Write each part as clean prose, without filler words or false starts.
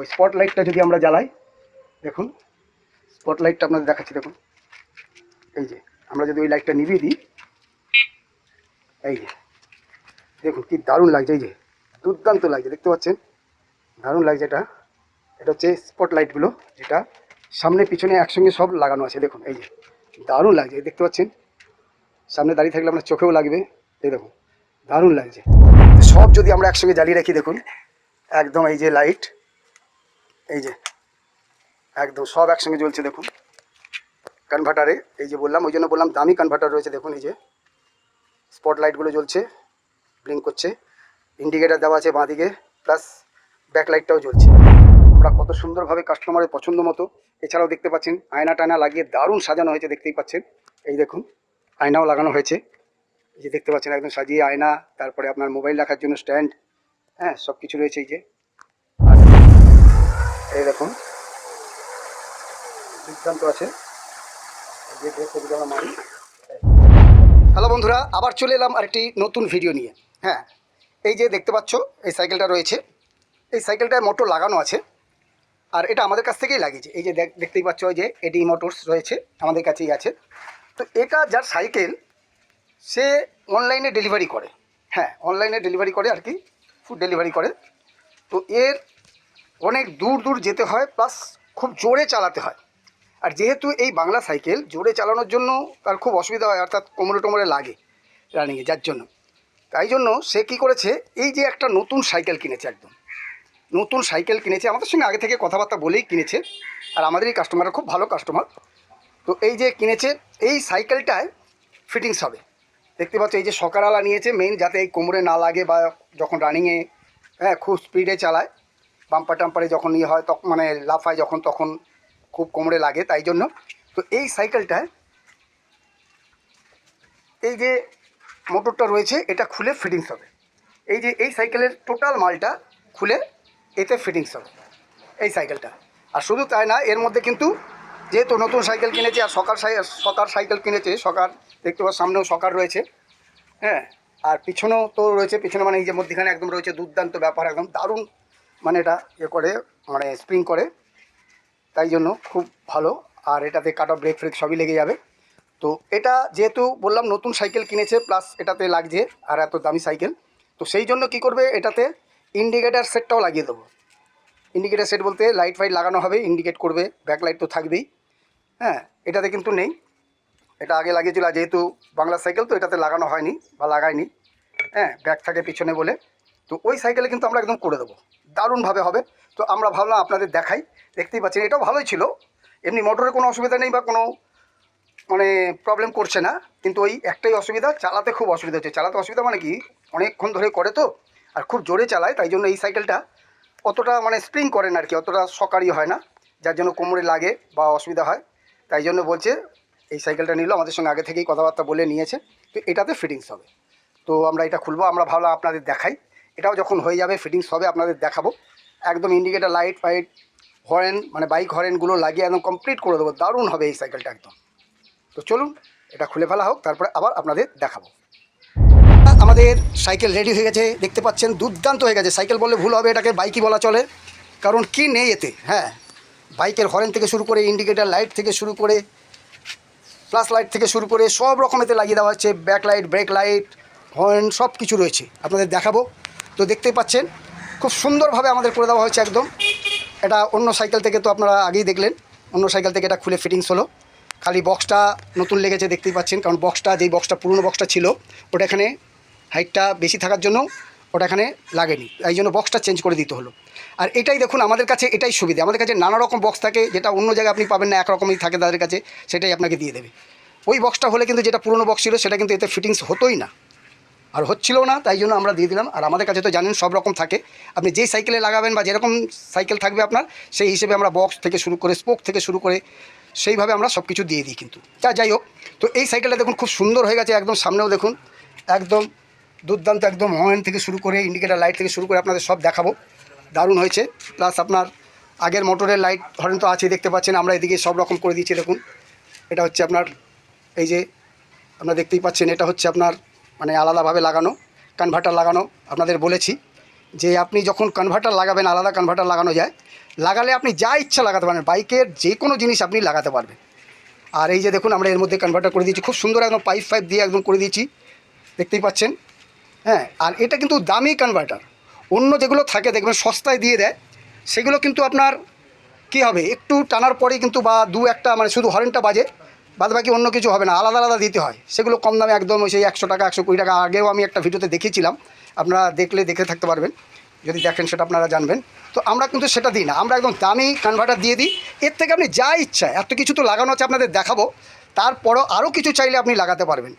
ওই স্পট লাইটটা যদি আমরা জ্বালাই, দেখুন স্পট লাইটটা আপনাদের দেখাচ্ছি। দেখুন এই যে আমরা যদি ওই লাইটটা নিভিয়ে দিই, এই যে দেখুন কি দারুণ লাগছে, এই যে দুর্দান্ত লাগছে, দেখতে পাচ্ছেন দারুণ লাগছে। এটা হচ্ছে স্পট লাইটগুলো, যেটা সামনে পিছনে একসঙ্গে সব লাগানো আছে। দেখুন এই যে দারুণ লাগছে, দেখতে পাচ্ছেন সামনে দাঁড়িয়ে থাকলে আপনার চোখেও লাগবে। এই দেখুন দারুণ লাগছে। সব যদি আমরা একসঙ্গে জ্বালিয়ে রাখি, দেখুন একদম এই যে লাইট, এই যে একদম সব একসঙ্গে জ্বলছে। দেখুন কনভার্টারে, এই যে বললাম, ওই জন্য বললাম দামি কনভার্টার রয়েছে। দেখুন এই যে স্পট লাইটগুলো জ্বলছে, ব্লিঙ্ক করছে, ইন্ডিকেটার দেওয়া আছে বাঁদিকে, প্লাস ব্যাক লাইটটাও জ্বলছে। আমরা কত সুন্দরভাবে কাস্টমারের পছন্দ মতো, এছাড়াও দেখতে পাচ্ছেন আয়না টায়না লাগিয়ে দারুণ সাজানো হয়েছে, দেখতেই পাচ্ছেন। এই দেখুন আয়নাও লাগানো হয়েছে, এই যে দেখতে পাচ্ছেন একদম সাজিয়ে আয়না, তারপরে আপনার মোবাইল রাখার জন্য স্ট্যান্ড, হ্যাঁ সব কিছু রয়েছে। এই যে আর এই দেখুন দুর্দান্ত আছে। হ্যালো বন্ধুরা, আবার চলে এলাম আরেকটি নতুন ভিডিও নিয়ে। হ্যাঁ, এই যে দেখতে পাচ্ছ এই সাইকেলটা রয়েছে, এই সাইকেলটায় মোটর লাগানো আছে, আর এটা আমাদের কাছ থেকেই লাগিয়েছে। এই যে দেখতেই পাচ্ছ, ওই যে এডি মোটরস রয়েছে আমাদের কাছেই আছে। তো এটা যার সাইকেল, সে অনলাইনে ডেলিভারি করে। হ্যাঁ, অনলাইনে ডেলিভারি করে আর কি, ফুড ডেলিভারি করে। তো এর অনেক দূর দূর যেতে হয়, প্লাস খুব জোরে চালাতে হয়। আর যেহেতু এই বাংলা সাইকেল জোরে চালানোর জন্য তার খুব অসুবিধা হয়, অর্থাৎ কোমরে টোমরে লাগে রানিংয়ে, যার জন্য তাই জন্য সে কী করেছে, এই যে একটা নতুন সাইকেল কিনেছে, একদম নতুন সাইকেল কিনেছে। আমাদের সঙ্গে আগে থেকে কথাবার্তা বলেই কিনেছে, আর আমাদেরই কাস্টমার, খুব ভালো কাস্টমার। তো এই যে কিনেছে, এই সাইকেলটায় ফিটিংস হবে। দেখতে পাচ্ছ এই যে সকারওয়ালা নিয়েছে মেইন, যাতে এই কোমরে না লাগে, বা যখন রানিংয়ে হ্যাঁ খুব স্পিডে চালায়, বাম্পার টাম্পারে যখন ইয়ে হয় তখন, মানে লাফায় যখন, তখন খুব কোমরে লাগে, তাই জন্য। তো এই সাইকেলটায় এই যে মোটরটা রয়েছে, এটা খুলে ফিটিংস হবে। এই যে এই সাইকেলের টোটাল মালটা খুলে এতে ফিটিংস হবে এই সাইকেলটা। আর শুধু তাই না, এর মধ্যে কিন্তু যেহেতু নতুন সাইকেল কিনেছে, আর সকার সাইকেল কিনেছে, সকার দেখতে পাওয়ার সামনেও সকার রয়েছে, হ্যাঁ, আর পিছনেও তো রয়েছে। পিছনে মানে এই যে মধ্যখানে একদম রয়েছে, দুর্দান্ত ব্যাপার, একদম দারুণ, মানে এটা ইয়ে করে, মানে স্প্রিং করে, তাই জন্য খুব ভালো। আর এটাতে কাট অফ ব্রেক ফ্রেক সবই লেগে যাবে। তো এটা যেহেতু বললাম নতুন সাইকেল কিনেছে, প্লাস এটাতে লাগছে, আর এত দামি সাইকেল, তো সেই জন্য কী করবে, এটাতে ইন্ডিকেটার সেটটাও লাগিয়ে দেবো। ইন্ডিকেটার সেট বলতে লাইট ফাইট লাগানো হবে, ইন্ডিকেট করবে, ব্যাক লাইট তো থাকবেই। হ্যাঁ, এটাতে কিন্তু নেই, এটা আগে লাগিয়েছিল, যেহেতু বাংলা সাইকেল তো এটাতে লাগানো হয়নি বা লাগায়নি। হ্যাঁ, ব্যাক থাকে পিছনে বলে। তো ওই সাইকেলে কিন্তু আমরা একদম করে দেবো, দারুণভাবে হবে। তো আমরা ভাবলাম আপনাদের দেখাই। দেখতেই পাচ্ছেন এটাও ভালোই ছিল, এমনি মোটরের কোনো অসুবিধা নেই বা কোনো মানে প্রবলেম করছে না, কিন্তু ওই একটাই অসুবিধা, চালাতে খুব অসুবিধা হচ্ছে। চালাতে অসুবিধা মানে কি, অনেকক্ষণ ধরে করে তো, আর খুব জোরে চালায়, তাই জন্য এই সাইকেলটা অতটা মানে স্প্রিং করে না আর কি, অতটা সকারি হয় না, যার জন্য কোমরে লাগে বা অসুবিধা হয়। তাই জন্য বলছে এই সাইকেলটা নিল, আমাদের সঙ্গে আগে থেকেই কথাবার্তা বলে নিয়েছে। তো এটাতে ফিটিংস হবে। তো আমরা এটা খুলবো, আমরা ভাবলাম আপনাদের দেখাই। এটাও যখন হয়ে যাবে ফিটিংস হবে আপনাদের দেখাবো। একদম ইন্ডিকেটার লাইট ফাইট হরেন, মানে বাইক হরেনগুলো লাগিয়ে একদম কমপ্লিট করে দেবো, দারুণ হবে এই সাইকেলটা একদম। তো চলুন এটা খুলে ফেলা হোক, তারপরে আবার আপনাদের দেখাবো। আমাদের সাইকেল রেডি হয়ে গেছে, দেখতে পাচ্ছেন দুর্দান্ত হয়ে গেছে। সাইকেল বললে ভুল হবে, এটাকে বাইকই বলা চলে, কারণ কি নেই এতে। হ্যাঁ, বাইকের হরেন থেকে শুরু করে, ইন্ডিকেটার লাইট থেকে শুরু করে, ফ্ল্যাশ লাইট থেকে শুরু করে সব রকম এতে লাগিয়ে দেওয়া হচ্ছে, back light, break light, horn সব কিছু রয়েছে, আপনাদের দেখাবো। তো দেখতেই পাচ্ছেন খুব সুন্দরভাবে আমাদের করে দেওয়া হয়েছে একদম। এটা অন্য সাইকেল থেকে তো আপনারা আগেই দেখলেন, অন্য সাইকেল থেকে এটা খুলে ফিটিংস হলো, খালি বক্সটা নতুন লেগেছে দেখতেই পাচ্ছেন। কারণ বক্সটা, যেই বক্সটা পুরনো বক্সটা ছিল, ওটা এখানে হাইটটা বেশি থাকার জন্য ওটা এখানে লাগেনি, তাই জন্য বক্সটা চেঞ্জ করে দিতে হলো। আর এটাই দেখুন আমাদের কাছে এটাই সুবিধা, আমাদের কাছে নানা রকম বক্স থাকে, যেটা অন্য জায়গায় আপনি পাবেন না, একরকমই থাকে তাদের কাছে, সেটাই আপনাকে দিয়ে দেবে। ওই বক্সটা হলে কিন্তু, যেটা পুরনো বক্স ছিল, সেটা কিন্তু এতে ফিটিংস হতোই না, আর হচ্ছিলও না, তাই জন্য আমরা দিয়ে দিলাম। আর আমাদের কাছে তো জানেন সব রকম থাকে, আপনি যেই সাইকেলে লাগাবেন বা যেরকম সাইকেল থাকবে আপনার, সেই হিসেবে আমরা বক্স থেকে শুরু করে, স্পোক থেকে শুরু করে, সেইভাবে আমরা সব কিছু দিয়ে দিই কিন্তু। যাই হোক, তো এই সাইকেলটা দেখুন খুব সুন্দর হয়ে গেছে, একদম সামনেও দেখুন একদম দুর্দান্ত, একদম হর্ন থেকে শুরু করে, ইন্ডিকেটার লাইট থেকে শুরু করে আপনাদের সব দেখাবো, দারুণ হয়েছে। প্লাস আপনার আগের মোটরের লাইট হর্ন তো আছেই, দেখতে পাচ্ছেন আমরা এদিকে সব রকম করে দিয়েছি। দেখুন এটা হচ্ছে আপনার, এই যে আপনারা দেখতেই পাচ্ছেন, এটা হচ্ছে আপনার মানে আলাদাভাবে লাগানো, কনভার্টার লাগানো, আপনাদের বলেছি। যে আপনি যখন কনভার্টার লাগাবেন, আলাদা কনভার্টার লাগানো যায়, লাগালে আপনি যা ইচ্ছা লাগাতে পারেন, বাইকের যে কোনো জিনিস আপনি লাগাতে পারবেন। আর এই যে দেখুন আমরা এর মধ্যে কনভার্টার করে দিয়েছি, খুব সুন্দর একদম পাইপ দিয়ে একদম করে দিয়েছি, দেখতেই পাচ্ছেন। হ্যাঁ, আর এটা কিন্তু দামি কনভার্টার। অন্য যেগুলো থাকে দেখবেন সস্তায় দিয়ে দেয়, সেগুলো কিন্তু আপনার কী হবে, একটু টানার পরেই কিন্তু বা দু একটা মানে শুধু হরেনটা বাজে, বাদ বাকি অন্য কিছু হবে না, আলাদা আলাদা দিতে হয়। সেগুলো কম দামে একদম সেই 100 টাকা 120 টাকা, আগেও আমি একটা ভিডিওতে দেখিয়েছিলাম, আপনারা দেখে থাকতে পারবেন, যদি দেখেন সেটা আপনারা জানবেন। তো আমরা কিন্তু সেটা দিই না, আমরা একদম দামি কনভার্টার দিয়ে দিই। এর থেকে আপনি যা ইচ্ছা, এত কিছু তো লাগানো আছে আপনাদের দেখাবো, তারপরও আরও কিছু চাইলে আপনি লাগাতে পারবেন,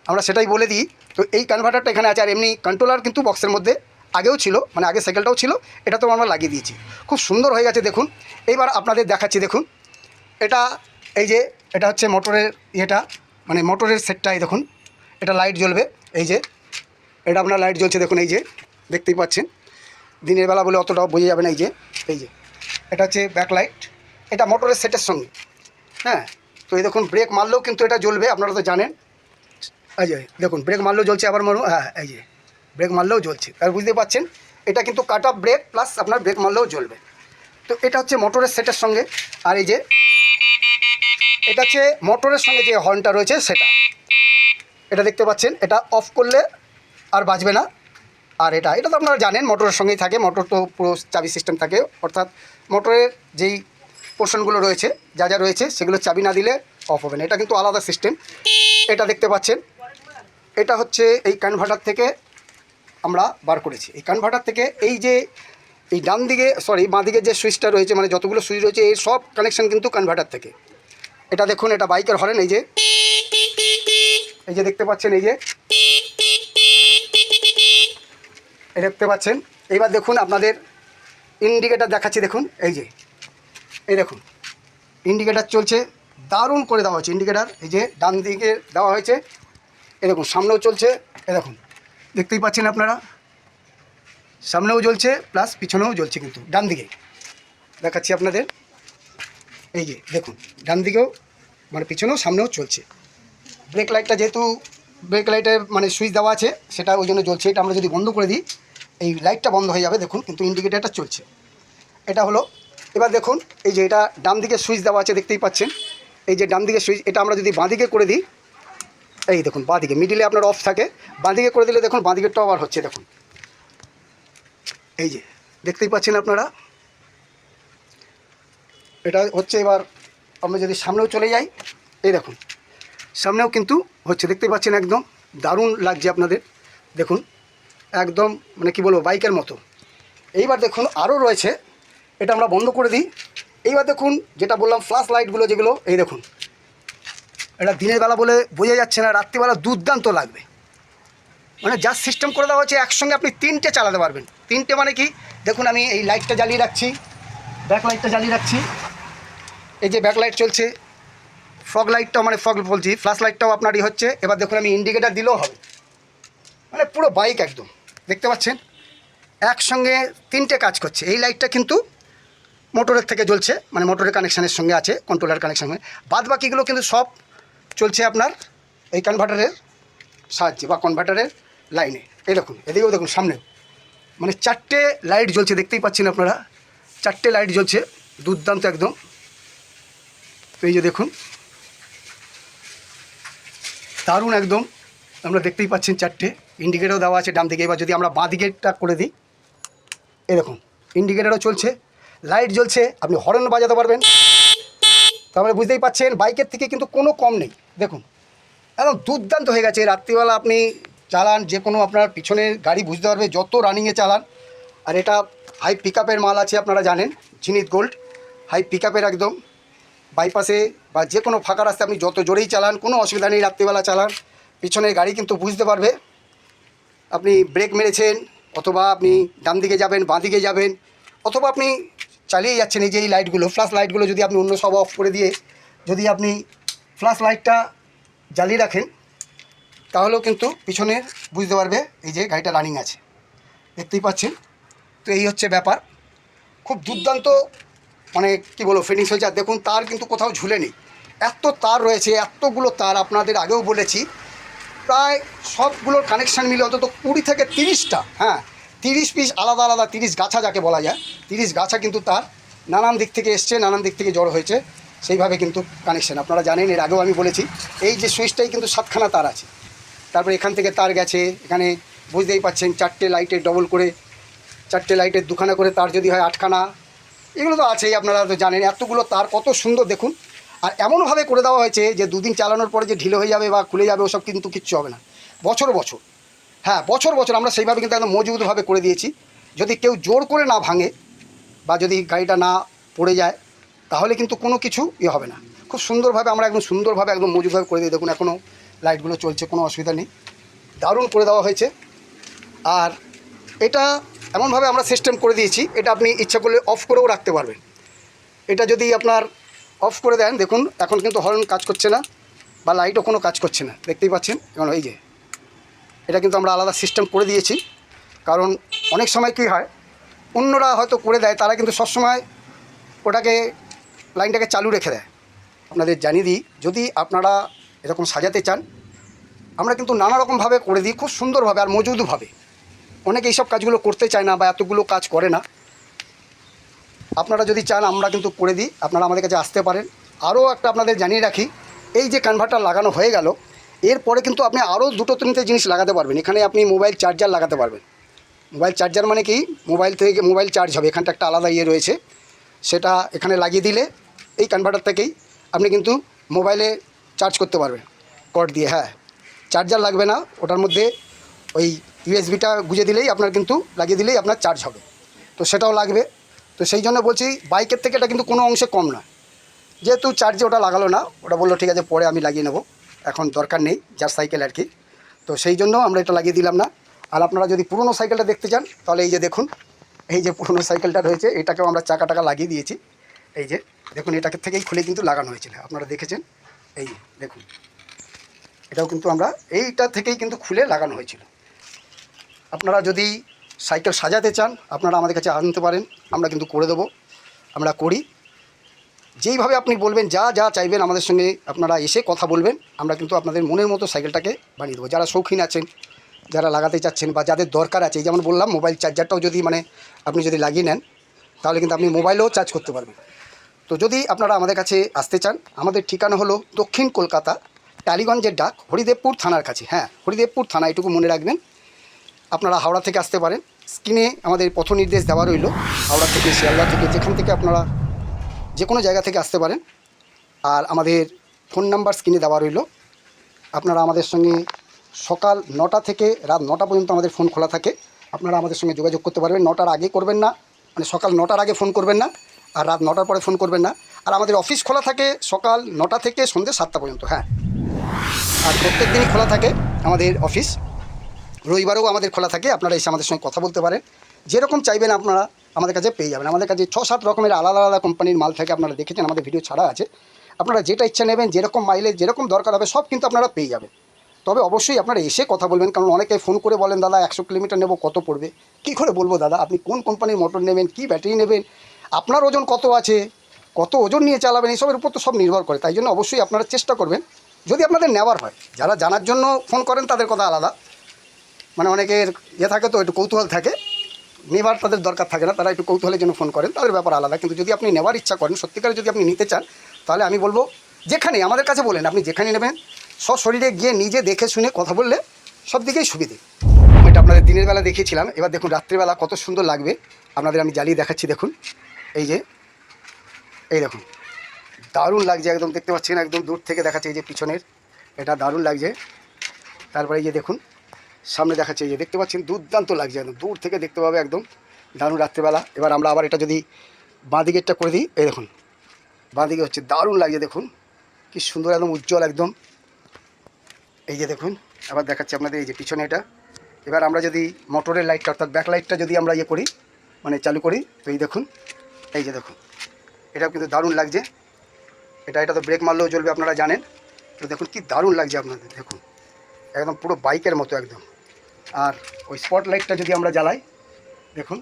আমরা সেটাই বলে দিই। তো এই কনভার্টারটা এখানে আছে, আর এমনি কন্ট্রোলার কিন্তু বক্সের মধ্যে আগেও ছিল, মানে আগে সাইকেলটাও ছিল, এটা তো আমরা লাগিয়ে দিয়েছি, খুব সুন্দর হয়ে গেছে দেখুন। এইবার আপনাদের দেখাচ্ছি দেখুন, এটা এই যে এটা হচ্ছে মোটরের ইয়েটা, মানে মোটরের সেটটা, এই দেখুন এটা লাইট জ্বলবে, এই যে এটা আপনার লাইট জ্বলছে দেখুন, এই যে দেখতেই পাচ্ছেন, দিনের বেলা বলে অতটাও বোঝা যাবে না। এই যে এটা হচ্ছে ব্যাক লাইট, এটা মোটরের সেটের সঙ্গে। হ্যাঁ, তো এই দেখুন ব্রেক মারলেও কিন্তু এটা জ্বলবে, আপনারা তো জানেন। এই যে দেখুন ব্রেক মারলেও জ্বলছে, আবার মারুন, হ্যাঁ এই যে ব্রেক মারলেও জ্বলছে, আর বুঝতে পারছেন এটা কিন্তু কাট অফ ব্রেক প্লাস আপনার ব্রেক মারলেও জ্বলবে। তো এটা হচ্ছে মোটরের সেটের সঙ্গে। আর এই যে এটা হচ্ছে মোটরের সঙ্গে যে হর্নটা রয়েছে সেটা, এটা দেখতে পাচ্ছেন, এটা অফ করলে আর বাজবে না। আর এটা তো আপনারা জানেন মোটরের সঙ্গেই থাকে, মোটর তো পুরো চাবি সিস্টেম থাকে, অর্থাৎ মোটরের যেই পোর্শনগুলো রয়েছে যা যা রয়েছে সেগুলো চাবি না দিলে অফ হবে না, এটা কিন্তু আলাদা সিস্টেম। এটা দেখতে পাচ্ছেন, এটা হচ্ছে এই কনভার্টার থেকে আমরা বার করেছি। এই কনভার্টার থেকে এই যে এই ডান দিকে বাঁ দিকে যে সুইচটা রয়েছে, মানে যতগুলো সুইচ রয়েছে এই সব কানেকশান কিন্তু কনভার্টার থেকে। এটা দেখুন, এটা বাইকের হরেন, এই যে দেখতে পাচ্ছেন, এই যে দেখতে পাচ্ছেন। এইবার দেখুন আপনাদের ইন্ডিকেটার দেখাচ্ছি, দেখুন এই দেখুন ইন্ডিকেটার চলছে, দারুণ করে দেওয়া হয়েছে ইন্ডিকেটার, এই যে ডান দিকে দেওয়া হয়েছে, এই দেখুন সামনেও চলছে, এই দেখুন দেখতেই পাচ্ছেন আপনারা, সামনেও জ্বলছে প্লাস পিছনেও জ্বলছে, কিন্তু ডান দিকে দেখাচ্ছি আপনাদের, এই যে দেখুন ডান দিকেও মানে পিছনেও সামনেও চলছে। ব্রেক লাইটটা যেহেতু ব্রেক লাইটে মানে সুইচ দেওয়া আছে সেটা ওই জন্য জ্বলছে, এটা আমরা যদি বন্ধ করে দিই এই লাইটটা বন্ধ হয়ে যাবে দেখুন, কিন্তু ইন্ডিকেটারটা চলছে। এটা হলো, এবার দেখুন এই যে এটা ডান দিকে সুইচ দেওয়া আছে দেখতেই পাচ্ছেন, এই যে ডান দিকে সুইচ, এটা আমরা যদি বাঁ দিকে করে দিই, এই দেখুন বাঁ দিকে মিডিলে আপনার অফ থাকে, বাঁ দিকে করে দিলে দেখুন বাঁ দিকেরটাও আবার হচ্ছে, দেখুন এই যে দেখতেই পাচ্ছেন আপনারা, এটা হচ্ছে। এবার আমরা যদি সামনেও চলে যাই, এই দেখুন সামনেও কিন্তু হচ্ছে, দেখতেই পাচ্ছেন, একদম দারুণ লাগছে আপনাদের, দেখুন একদম মানে কি বলবো বাইকের মতো। এইবার দেখুন আরও রয়েছে, এটা আমরা বন্ধ করে দিই। এইবার দেখুন যেটা বললাম ফ্ল্যাশ লাইটগুলো যেগুলো, এই দেখুন এটা দিনের বেলা বলে বোঝা যাচ্ছে না, রাত্রিবেলা দুর্দান্ত লাগবে, মানে যা সিস্টেম করে দেওয়া হচ্ছে একসঙ্গে আপনি 3টে চালাতে পারবেন। 3টে মানে কি, দেখুন আমি এই লাইটটা জ্বালিয়ে রাখছি, ব্যাক লাইটটা জ্বালিয়ে রাখছি, এই যে ব্যাক লাইট চলছে, ফগ লাইটটাও মানে ফগ বলছি ফ্ল্যাশ লাইটটাও আপনারই হচ্ছে। এবার দেখুন আমি ইন্ডিকেটার দিলেও হবে, মানে পুরো বাইক একদম দেখতে পাচ্ছেন একসঙ্গে 3টে কাজ করছে। এই লাইটটা কিন্তু মোটরের থেকে জ্বলছে, মানে মোটরের কানেকশানের সঙ্গে আছে, কন্ট্রোলার কানেকশানে, বাদ বাকিগুলো কিন্তু সব চলছে আপনার এই কনভার্টারের সাহায্যে বা কনভার্টারের লাইনে। এই দেখুন এদিকেও দেখুন সামনেও, মানে 4টে লাইট জ্বলছে, দেখতেই পাচ্ছেন আপনারা 4টে লাইট জ্বলছে, দুর্দান্ত একদম। তো এই যে দেখুন দারুণ একদম, আমরা দেখতেই পাচ্ছেন 4টে ইন্ডিকেটারও দেওয়া আছে ডান দিকে। এবার যদি আমরা বাঁ দিকেরটা করে দিই, এই দেখুন ইন্ডিকেটারও চলছে, লাইট জ্বলছে, আপনি হর্ন বাজাতে পারবেন, তারপরে বুঝতেই পাচ্ছেন বাইকের থেকে কিন্তু কোনো কম নেই, দেখুন একদম দুর্দান্ত হয়ে গেছে। রাত্রিবেলা আপনি চালান, যে কোনো আপনার পিছনের গাড়ি বুঝতে পারবে যত রানিংয়ে চালান। আর এটা হাই পিকআপের মাল আছে, আপনারা জানেন জিনিত গোল্ড হাই পিকআপের, একদম বাইপাসে বা যে কোনো ফাঁকা রাস্তায় আপনি যত জোরেই চালান কোনো অসুবিধা নেই, রাত্রিবেলা চালান পিছনের গাড়ি কিন্তু বুঝতে পারবে আপনি ব্রেক মেরেছেন, অথবা আপনি ডান দিকে যাবেন বাঁ দিকে যাবেন, অথবা আপনি চালিয়ে যাচ্ছেন। এই যে এই লাইটগুলো ফ্ল্যাশ লাইটগুলো যদি আপনি অন্য সব অফ করে দিয়ে যদি আপনি ফ্ল্যাশ লাইটটা জ্বালিয়ে রাখেন, তাহলেও কিন্তু পিছনের বুঝতে পারবে এই যে গাড়িটা রানিং আছে, দেখতেই পাচ্ছেন। তো এই হচ্ছে ব্যাপার, খুব দুর্দান্ত মানে কি বলবো ফিনিশ হয়েছে। আর দেখুন তার কিন্তু কোথাও ঝুলে নেই, এত তার রয়েছে, এতগুলো তার আপনাদের আগেও বলেছি, প্রায় সবগুলোর কানেকশান মিলে অন্তত 20 থেকে 30টা, হ্যাঁ 30 পিস আলাদা আলাদা 30 গাছা যাকে বলা যায়, 30 গাছা কিন্তু তার নানান দিক থেকে এসছে, নানান দিক থেকে জড়ো হয়েছে, সেইভাবে কিন্তু কানেকশান। আপনারা জানেন, এর আগেও আমি বলেছি, এই যে সুইচটাই কিন্তু 7খানা তার আছে। তারপরে এখান থেকে তার গেছে, এখানে বুঝতেই পাচ্ছেন 4টে লাইটের ডবল করে, 4টে লাইটের 2খানা করে তার যদি হয় 8খানা, এগুলো তো আছেই, আপনারা তো জানেন। এতগুলো তার কত সুন্দর দেখুন। আর এমনভাবে করে দেওয়া হয়েছে যে 2 দিন চালানোর পরে যে ঢিলে হয়ে যাবে বা খুলে যাবে ওসব কিন্তু কিচ্ছু হবে না। বছর বছর, হ্যাঁ বছর বছর আমরা সেইভাবে কিন্তু একদম মজবুতভাবে করে দিয়েছি। যদি কেউ জোর করে না ভাঙে বা যদি গাড়িটা না পড়ে যায়, তাহলে কিন্তু কোনো কিছু হবে না। খুব সুন্দরভাবে আমরা একদম সুন্দরভাবে একদম মজবুতভাবে করে দিই। দেখুন এখনও লাইটগুলো চলছে, কোনো অসুবিধা নেই, দারুণ করে দেওয়া হয়েছে। আর এটা এমনভাবে আমরা সিস্টেম করে দিয়েছি, এটা আপনি ইচ্ছা করলে অফ করেও রাখতে পারবেন। এটা যদি আপনার অফ করে দেন, দেখুন এখন কিন্তু হর্ন কাজ করছে না বা লাইটও কোনো কাজ করছে না, দেখতেই পাচ্ছেন। কারণ এই যে এটা কিন্তু আমরা আলাদা সিস্টেম করে দিয়েছি। কারণ অনেক সময় কী হয়, অন্যরা হয়তো করে দেয়, তারা কিন্তু সবসময় ওটাকে লাইনটাকে চালু রেখে দেয়। আপনাদের জানিয়ে দিই, যদি আপনারা এরকম সাজাতে চান, আমরা কিন্তু নানা রকমভাবে করে দিই, খুব সুন্দরভাবে আর মজুদভাবে। অনেকে এইসব কাজগুলো করতে চায় না বা এতগুলো কাজ করে না। আপনারা যদি চান আমরা কিন্তু করে দিই, আপনারা আমাদের কাছে আসতে পারেন। আরও একটা আপনাদের জানিয়ে রাখি, এই যে কনভার্টার লাগানো হয়ে গেল, এরপরে কিন্তু আপনি আরও 2-3টে জিনিস লাগাতে পারবেন। এখানে আপনি মোবাইল চার্জার লাগাতে পারবেন। মোবাইল চার্জার মানে কি, মোবাইল থেকে মোবাইল চার্জ হবে, এখানটা একটা আলাদা ইয়ে রয়েছে, সেটা এখানে লাগিয়ে দিলে এই কনভার্টার থেকেই আপনি কিন্তু মোবাইলে চার্জ করতে পারবেন কর্ড দিয়ে। হ্যাঁ, চার্জার লাগবে না, ওটার মধ্যে ওই ইউএসবিটা গুঁজে দিলেই আপনার কিন্তু লাগিয়ে দিলেই আপনার চার্জ হবে। তো সেটাও লাগবে। তো সেই জন্য বলছি, বাইকের থেকে এটা কিন্তু কোনো অংশে কম নয়। যেহেতু চার্জে ওটা লাগালো না, ওটা বললো ঠিক আছে পরে আমি লাগিয়ে নেব, এখন দরকার নেই, যার সাইকেল আর কি। তো সেই জন্য আমরা এটা লাগিয়ে দিলাম না। আর আপনারা যদি পুরনো সাইকেলটা দেখতে চান, তাহলে এই যে দেখুন, এই যে পুরনো সাইকেলটা রয়েছে, এটাকেও আমরা চাকা টাকা লাগিয়ে দিয়েছি। এই যে দেখুন, এটাকে থেকেই খুলে কিন্তু লাগানো হয়েছিল, আপনারা দেখেছেন। এই দেখুন, এটাও কিন্তু আমরা এইটা থেকেই কিন্তু খুলে লাগানো হয়েছিল। আপনারা যদি সাইকেল সাজাতে চান, আপনারা আমাদের কাছে আনতে পারেন, আমরা কিন্তু করে দেবো, আমরা করি। যেইভাবে আপনি বলবেন, যা যা চাইবেন আমাদের সঙ্গে আপনারা এসে কথা বলবেন, আমরা কিন্তু আপনাদের মনের মতো সাইকেলটাকে বানিয়ে দেবো। যারা শৌখিন আছেন, যারা লাগাতে চাচ্ছেন বা যাদের দরকার আছে, যেমন বললাম মোবাইল চার্জারটাও যদি আপনি যদি লাগিয়ে নেন, তাহলে কিন্তু আপনি মোবাইলেও চার্জ করতে পারবেন। তো যদি আপনারা আমাদের কাছে আসতে চান, আমাদের ঠিকানা হলো দক্ষিণ কলকাতা, টালিগঞ্জের ডাক, হরিদেবপুর থানার কাছে। হ্যাঁ, হরিদেবপুর থানা, এটুকু মনে রাখবেন। আপনারা হাওড়া থেকে আসতে পারেন, স্ক্রিনে আমাদের পথ নির্দেশ দেওয়া রইল। হাওড়া থেকে, শিয়ালদা থেকে, যেখান থেকে আপনারা যে কোনো জায়গা থেকে আসতে পারেন। আর আমাদের ফোন নাম্বার স্ক্রিনে দেওয়া রইল। আপনারা আমাদের সঙ্গে সকাল 9টা থেকে রাত 9টা পর্যন্ত আমাদের ফোন খোলা থাকে। আপনারা আমাদের সঙ্গে যোগাযোগ করতে পারবেন। 9টার আগে করবেন না, মানে সকাল 9টার আগে ফোন করবেন না, আর রাত 9টার পরে ফোন করবেন না। আর আমাদের অফিস খোলা থাকে সকাল 9টা থেকে সন্ধ্যে 7টা পর্যন্ত। হ্যাঁ, আর প্রত্যেক দিনই খোলা থাকে আমাদের অফিস, রবিবারেও আমাদের খোলা থাকে। আপনারা এসে আমাদের সঙ্গে কথা বলতে পারেন, যেরকম চাইবেন আপনারা আমাদের কাছে পেয়ে যাবেন। আমাদের কাছে 6-7 রকমের আলাদা আলাদা কোম্পানির মাল থাকে, আপনারা দেখেছেন, আমাদের ভিডিও ছাড়া আছে। আপনারা যেটা ইচ্ছা নেবেন, যেরকম মাইলেজ, যেরকম দরকার হবে, সব কিন্তু আপনারা পেয়ে যাবেন। তবে অবশ্যই আপনারা এসে কথা বলবেন, কারণ অনেকে ফোন করে বলেন, দাদা 100 কিলোমিটার নেব, কত পড়বে? কী করে বলবো দাদা, আপনি কোন কোম্পানির মোটর নেবেন, কী ব্যাটারি নেবেন, আপনার ওজন কত আছে, কত ওজন নিয়ে চালাবেন, এইসবের উপর তো সব নির্ভর করে। তাই জন্য অবশ্যই আপনারা চেষ্টা করবেন, যদি আপনাদের নেওয়ার হয়। যারা জানার জন্য ফোন করেন তাদের কথা আলাদা, মানে অনেকের থাকে তো, একটু কৌতূহল থাকে, নেবার তাদের দরকার থাকে না, তারা একটু কৌতূহলের জন্য ফোন করেন, তাদের ব্যাপার আলাদা। কিন্তু যদি আপনি নেওয়ার ইচ্ছা করেন, সত্যিকারে যদি আপনি নিতে চান, তাহলে আমি বলবো যেখানে আমাদের কাছে বলেন, আপনি যেখানে নেবেন, সশরীরে গিয়ে নিজে দেখে শুনে কথা বললে সব দিকেই সুবিধে। এটা আপনাদের দিনের বেলা দেখিয়েছিলাম, এবার দেখুন রাত্রিবেলা কত সুন্দর লাগবে, আপনাদের আমি জ্বালিয়ে দেখাচ্ছি। দেখুন এই যে, এই দেখুন, দারুণ লাগছে একদম, দেখতে পাচ্ছেন, একদম দূর থেকে দেখাচ্ছে, এই যে পিছনের, এটা দারুণ লাগছে। তারপরে এই যে দেখুন সামনে দেখাচ্ছে, এই যে দেখতে পাচ্ছেন, দুর্দান্ত লাগছে, একদম দূর থেকে দেখতে পাবে, একদম দারুণ রাত্রিবেলা। এবার আমরা আবার এটা যদি বাঁ দিকেরটা করে দিই, এই দেখুন বাঁ দিকে হচ্ছে, দারুণ লাগছে, দেখুন কি সুন্দর, একদম উজ্জ্বল একদম। এই যে দেখুন, আবার দেখাচ্ছি আপনাদের, এই যে পিছনে এটা। এবার আমরা যদি মোটরের লাইটটা, অর্থাৎ ব্যাক লাইটটা যদি আমরা ইয়ে করি, মানে চালু করি, তো এই দেখুন, এই যে দেখুন, এটাও কিন্তু দারুণ লাগছে। এটা তো ব্রেক মারলেও জ্বলবে, আপনারা জানেন। তো দেখুন কি দারুণ লাগছে আপনাদের, দেখুন একদম পুরো বাইকের মতো একদম। আর ওই স্পট লাইটটা যদি আমরা জ্বালাই, দেখুন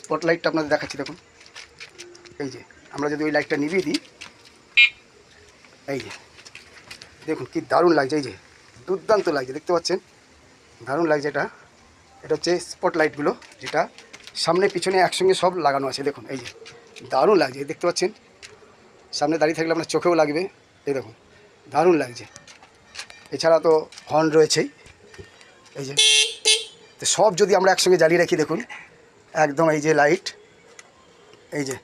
স্পট লাইটটা আপনাদের দেখাচ্ছি, দেখুন এই যে, আমরা যদি ওই লাইটটা নিভিয়ে দিই, এই যে দেখুন কি দারুণ লাগছে, এই যে দুর্দান্ত লাগছে, দেখতে পাচ্ছেন, দারুণ লাগছে এটা। এটা হচ্ছে স্পট লাইটগুলো, যেটা সামনে পিছনে একসঙ্গে সব লাগানো আছে। দেখুন এই যে দারুণ লাগছে, দেখতে পাচ্ছেন। সামনে দাঁড়িয়ে থাকলে আপনার চোখেও লাগবে। এই দেখুন দারুণ লাগছে। এছাড়া তো হর্ন রয়েছেই, এই যে। তো সব যদি আমরা একসঙ্গে জ্বালিয়ে রাখি, দেখুন একদম এই যে লাইট, এই যে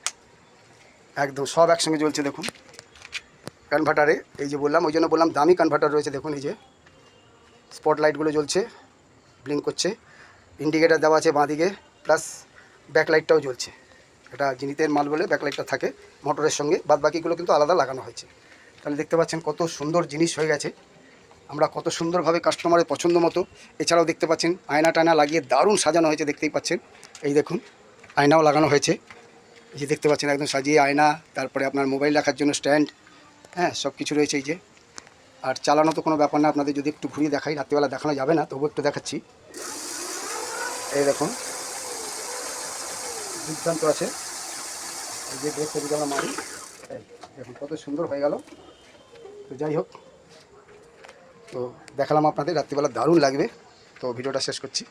একদম সব একসঙ্গে জ্বলছে। দেখুন কনভার্টারে, এই যে বললাম, ওই জন্য বললাম দামি কনভার্টার রয়েছে। দেখুন এই যে স্পট লাইটগুলো জ্বলছে, ব্লিঙ্ক করছে। ইন্ডিকেটার দেওয়া আছে বাঁদিকে, প্লাস ব্যাকলাইটটাও জ্বলছে। এটা জিনিসের মাল বলে ব্যাকলাইটটা থাকে মোটরের সঙ্গে, বাদ বাকিগুলো কিন্তু আলাদা লাগানো হয়েছে। তাহলে দেখতে পাচ্ছেন কত সুন্দর জিনিস হয়ে গেছে। আমরা কত সুন্দরভাবে কাস্টমারের পছন্দ মতো। এছাড়াও দেখতে পাচ্ছেন আয়না টায়না লাগিয়ে দারুণ সাজানো হয়েছে, দেখতেই পাচ্ছেন। এই দেখুন আয়নাও লাগানো হয়েছে, এই যে দেখতে পাচ্ছেন একদম সাজিয়ে আয়না। তারপরে আপনার মোবাইল রাখার জন্য স্ট্যান্ড, হ্যাঁ সব কিছু রয়েছে এই যে। আর চালানো তো কোনো ব্যাপার না, আপনাদের যদি একটু ঘুরিয়ে দেখাই, রাত্রিবেলা দেখানো যাবে না, তবু একটু দেখাচ্ছি। এই দেখুন দুর্দান্ত আছে, এই যে দেখতে যদি আমরা মারি, দেখুন কত সুন্দর হয়ে গেল। তো যাই হোক, তো দেখালাম আপনাদের, রাত্রিবেলা দারুণ লাগবে। তো ভিডিওটা শেষ করছি।